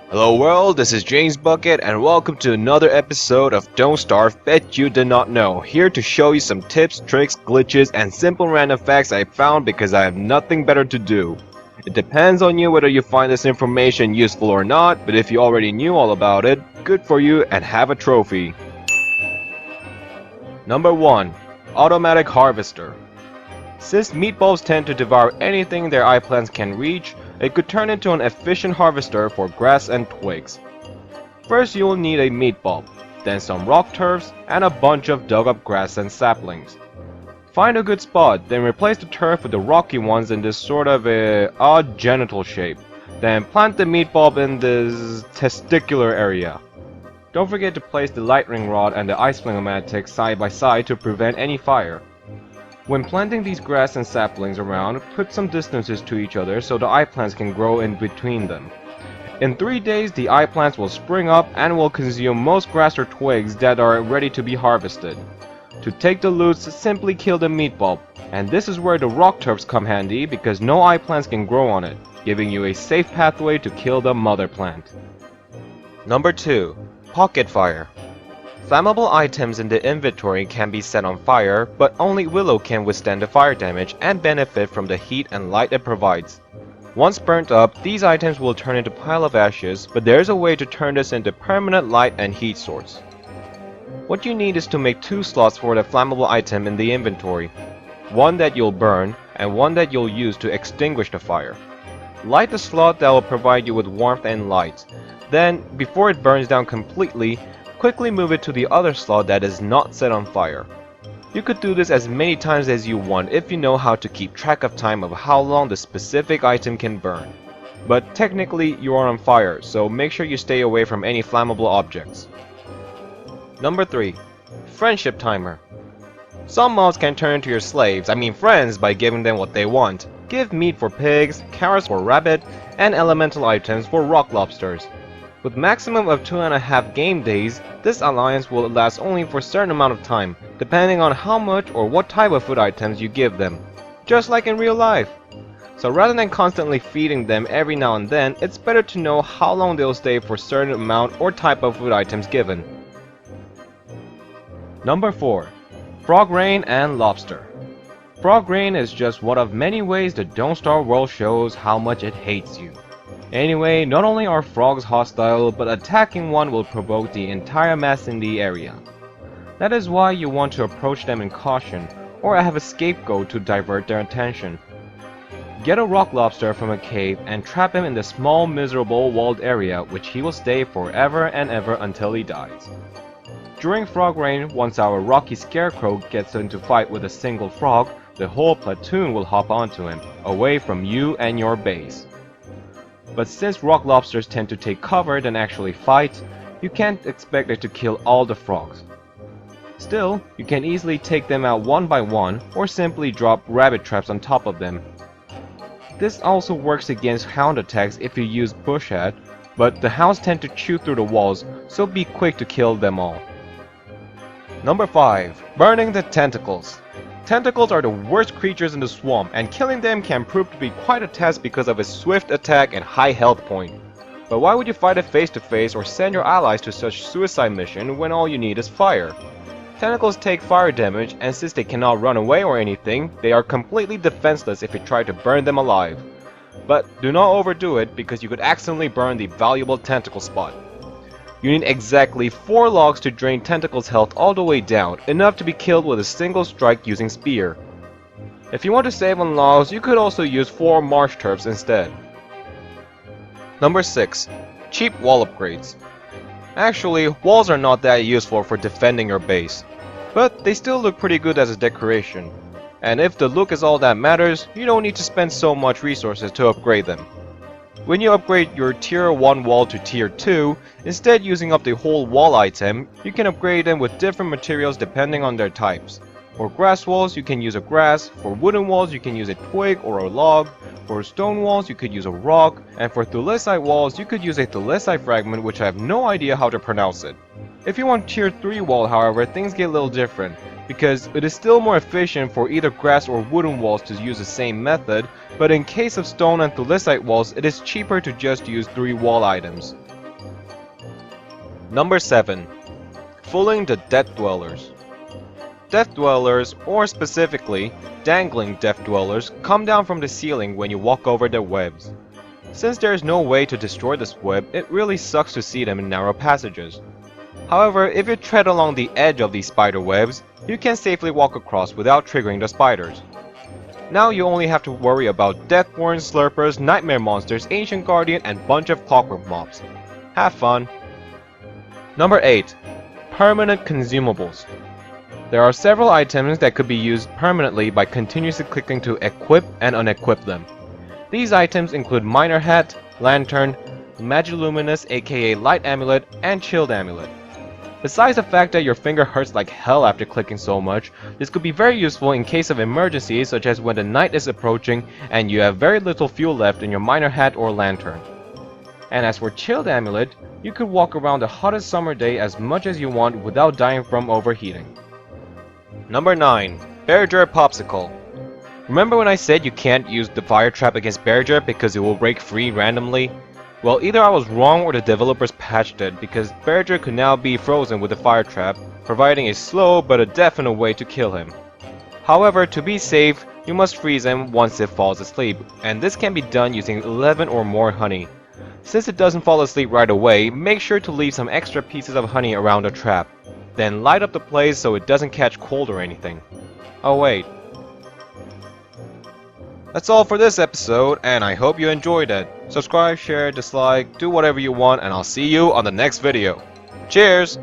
Hello world, this is James Bucket and welcome to another episode of Don't Starve Bet You Did Not Know. Here to show you some tips, tricks, glitches, and simple random facts I found because I have nothing better to do. It depends on you whether you find this information useful or not, but if you already knew all about it, good for you and have a trophy. Number 1. Automatic Harvester. Since meatballs tend to devour anything their eye plants can reach, it could turn into an efficient harvester for grass and twigs. First you'll need a meatball, then some rock turfs, and a bunch of dug up grass and saplings. Find a good spot, then replace the turf with the rocky ones in this sort of a odd genital shape. Then plant the meatball in this testicular area. Don't forget to place the lightning rod and the ice flingomatic side by side to prevent any fire. When planting these grass and saplings around, put some distances to each other so the eye plants can grow in between them. In 3 days, the eye plants will spring up and will consume most grass or twigs that are ready to be harvested. To take the roots, simply kill the meatball, and this is where the rock turfs come handy because no eye plants can grow on it, giving you a safe pathway to kill the mother plant. Number 2. Pocket Fire. Flammable items in the inventory can be set on fire, but only Willow can withstand the fire damage and benefit from the heat and light it provides. Once burnt up, these items will turn into a pile of ashes, but there is a way to turn this into permanent light and heat source. What you need is to make 2 slots for the flammable item in the inventory, one that you'll burn and one that you'll use to extinguish the fire. Light the slot that will provide you with warmth and light. Then, before it burns down completely, quickly move it to the other slot that is not set on fire. You could do this as many times as you want if you know how to keep track of time of how long the specific item can burn. But technically you are on fire, so make sure you stay away from any flammable objects. Number 3. Friendship Timer. Some mobs can turn into your slaves, friends, by giving them what they want. Give meat for pigs, carrots for rabbit, and elemental items for rock lobsters. With maximum of 2.5 game days, this alliance will last only for a certain amount of time, depending on how much or what type of food items you give them. Just like in real life. So rather than constantly feeding them every now and then, it's better to know how long they'll stay for a certain amount or type of food items given. Number 4. Frog Rain and Lobster. Frog Rain is just one of many ways the Don't Starve world shows how much it hates you. Anyway, not only are frogs hostile, but attacking one will provoke the entire mass in the area. That is why you want to approach them in caution, or have a scapegoat to divert their attention. Get a rock lobster from a cave and trap him in the small miserable walled area which he will stay forever and ever until he dies. During Frog Rain, once our rocky scarecrow gets into fight with a single frog, the whole platoon will hop onto him, away from you and your base. But since rock lobsters tend to take cover than actually fight, you can't expect it to kill all the frogs. Still, you can easily take them out one by one, or simply drop rabbit traps on top of them. This also works against hound attacks if you use bush hat, but the hounds tend to chew through the walls, so be quick to kill them all. Number 5. Burning the Tentacles. Tentacles are the worst creatures in the swamp, and killing them can prove to be quite a task because of its swift attack and high health point. But why would you fight it face to face or send your allies to such suicide mission when all you need is fire? Tentacles take fire damage, and since they cannot run away or anything, they are completely defenseless if you try to burn them alive. But do not overdo it because you could accidentally burn the valuable tentacle spot. You need exactly 4 logs to drain Tentacles' health all the way down, enough to be killed with a single strike using spear. If you want to save on logs, you could also use 4 marsh turfs instead. Number 6. Cheap wall upgrades. Actually, walls are not that useful for defending your base, but they still look pretty good as a decoration. And if the look is all that matters, you don't need to spend so much resources to upgrade them. When you upgrade your tier 1 wall to tier 2, instead using up the whole wall item, you can upgrade them with different materials depending on their types. For grass walls, you can use a grass, for wooden walls, you can use a twig or a log, for stone walls, you could use a rock, and for thulesite walls, you could use a thulesite fragment which I have no idea how to pronounce it. If you want tier 3 wall, however, things get a little different, because it is still more efficient for either grass or wooden walls to use the same method, but in case of stone and thullicite walls, it is cheaper to just use 3 wall items. Number 7. Fooling the Death Dwellers. Death Dwellers, or specifically, dangling Death Dwellers, come down from the ceiling when you walk over their webs. Since there is no way to destroy this web, it really sucks to see them in narrow passages. However, if you tread along the edge of these spider webs, you can safely walk across without triggering the spiders. Now you only have to worry about Deathborn, Slurpers, Nightmare Monsters, Ancient Guardian, and bunch of Clockwork mobs. Have fun! Number 8. Permanent Consumables. There are several items that could be used permanently by continuously clicking to equip and unequip them. These items include Miner Hat, Lantern, Magiluminous aka Light Amulet, and Chilled Amulet. Besides the fact that your finger hurts like hell after clicking so much, this could be very useful in case of emergencies such as when the night is approaching and you have very little fuel left in your Miner Hat or Lantern. And as for Chilled Amulet, you could walk around the hottest summer day as much as you want without dying from overheating. Number 9. Bearger Popsicle. Remember when I said you can't use the fire trap against Bearger because it will break free randomly? Well, either I was wrong or the developers patched it, because Bearger could now be frozen with the fire trap, providing a slow but a definite way to kill him. However, to be safe, you must freeze him once it falls asleep, and this can be done using 11 or more honey. Since it doesn't fall asleep right away, make sure to leave some extra pieces of honey around the trap. Then light up the place so it doesn't catch cold or anything. Oh wait. That's all for this episode, and I hope you enjoyed it. Subscribe, share, dislike, do whatever you want, and I'll see you on the next video. Cheers!